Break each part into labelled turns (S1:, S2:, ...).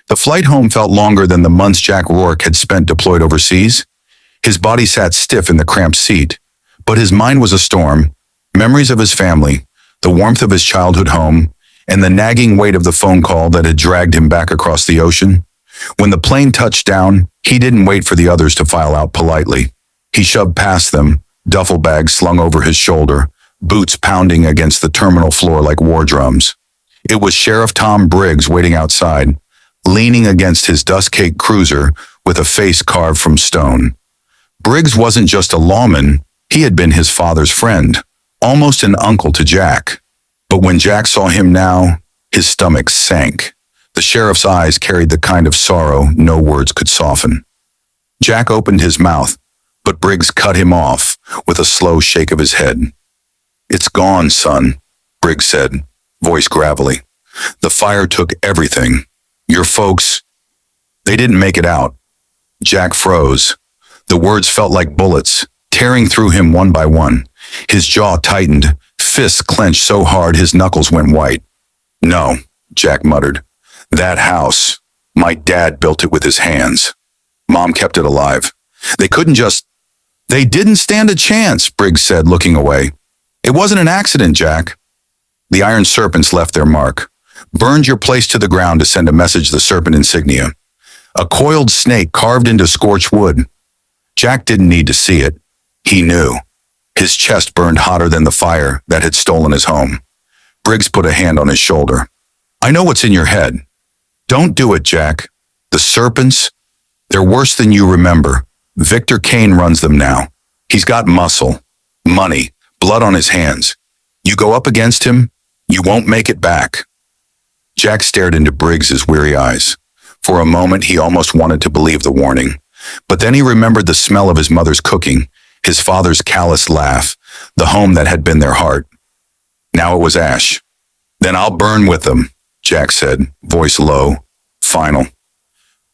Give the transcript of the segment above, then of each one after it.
S1: The flight home felt longer than the months Jack Rourke had spent deployed overseas. His body sat stiff in the cramped seat, but his mind was a storm. Memories of his family, the warmth of his childhood home, and the nagging weight of the phone call that had dragged him back across the ocean. When the plane touched down, he didn't wait for the others to file out politely. He shoved past them, duffel bags slung over his shoulder, boots pounding against the terminal floor like war drums. It was Sheriff Tom Briggs waiting outside, leaning against his dust-caked cruiser with a face carved from stone. Briggs wasn't just a lawman, he had been his father's friend, almost an uncle to Jack. But when Jack saw him now, his stomach sank. The sheriff's eyes carried the kind of sorrow no words could soften. Jack opened his mouth, but Briggs cut him off with a slow shake of his head. "It's gone, son," Briggs said, voice gravelly. "The fire took everything. Your folks, they didn't make it out." Jack froze. The words felt like bullets, tearing through him one by one. His jaw tightened, fists clenched so hard his knuckles went white. "No," Jack muttered. "That house, my dad built it with his hands. Mom kept it alive. They didn't stand a chance," Briggs said, looking away. "It wasn't an accident, Jack." The iron serpents left their mark, burned your place to the ground to send a message, the serpent insignia. A coiled snake carved into scorched wood. Jack didn't need to see it. He knew. His chest burned hotter than the fire that had stolen his home. Briggs put a hand on his shoulder. "I know what's in your head. Don't do it, Jack. The serpents, they're worse than you remember. Victor Kane runs them now. He's got muscle, money, blood on his hands. You go up against him, you won't make it back." Jack stared into Briggs's weary eyes. For a moment, he almost wanted to believe the warning. But then he remembered the smell of his mother's cooking, his father's callous laugh, the home that had been their heart. Now it was ash. "Then I'll burn with them," Jack said, voice low, final.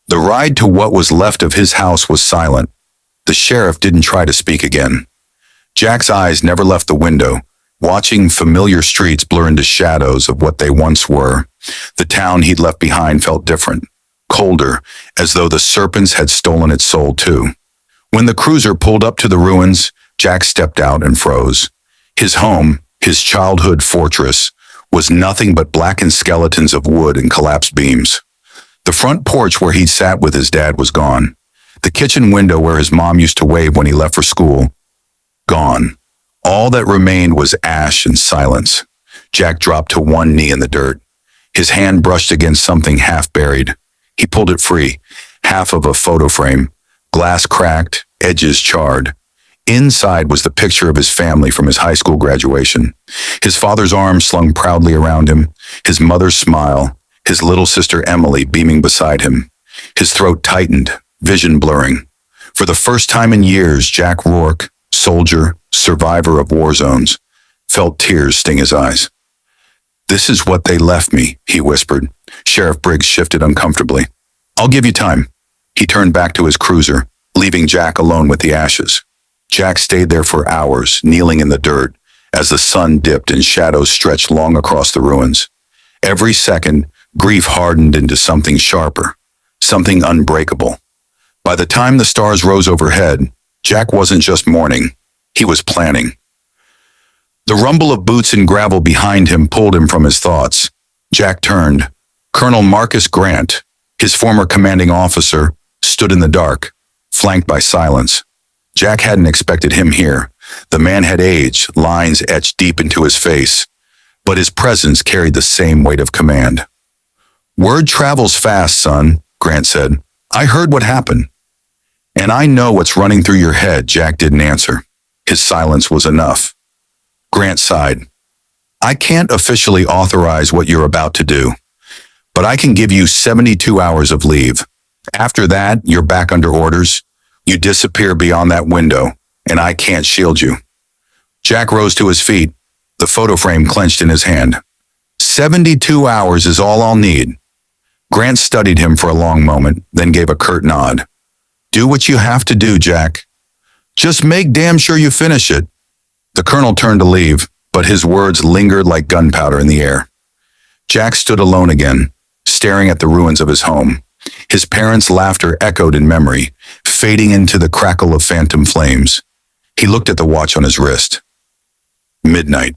S1: The ride to what was left of his house was silent. The sheriff didn't try to speak again. Jack's eyes never left the window, watching familiar streets blur into shadows of what they once were. The town he'd left behind felt different, colder, as though the serpents had stolen its soul too. When the cruiser pulled up to the ruins, Jack stepped out and froze. His home, his childhood fortress, was nothing but blackened skeletons of wood and collapsed beams. The front porch where he'd sat with his dad was gone. The kitchen window where his mom used to wave when he left for school, gone. All that remained was ash and silence. Jack dropped to one knee in the dirt. His hand brushed against something half buried. He pulled it free, half of a photo frame, glass cracked, edges charred. Inside was the picture of his family from his high school graduation. His father's arm slung proudly around him, his mother's smile, his little sister Emily beaming beside him. His throat tightened, vision blurring. For the first time in years, Jack Rourke, soldier, survivor of war zones, felt tears sting his eyes. "This is what they left me," he whispered. Sheriff Briggs shifted uncomfortably. "I'll give you time." He turned back to his cruiser, leaving Jack alone with the ashes. Jack stayed there for hours, kneeling in the dirt, as the sun dipped and shadows stretched long across the ruins. Every second, grief hardened into something sharper, something unbreakable. By the time the stars rose overhead, Jack wasn't just mourning, he was planning. The rumble of boots and gravel behind him pulled him from his thoughts. Jack turned. Colonel Marcus Grant, his former commanding officer, stood in the dark, flanked by silence. Jack hadn't expected him here. The man had aged, lines etched deep into his face, but his presence carried the same weight of command. "Word travels fast, son," Grant said. "I heard what happened. And I know what's running through your head." Jack didn't answer. His silence was enough. Grant sighed. "I can't officially authorize what you're about to do, but I can give you 72 hours of leave. After that, you're back under orders. You disappear beyond that window, and I can't shield you." Jack rose to his feet, the photo frame clenched in his hand. 72 hours is all I'll need." Grant studied him for a long moment, then gave a curt nod. "Do what you have to do, Jack. Just make damn sure you finish it." The colonel turned to leave, but his words lingered like gunpowder in the air. Jack stood alone again, staring at the ruins of his home. His parents' laughter echoed in memory, fading into the crackle of phantom flames. He looked at the watch on his wrist. Midnight.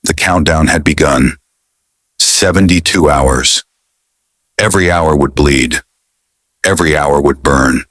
S1: The countdown had begun. 72 hours. Every hour would bleed. Every hour would burn.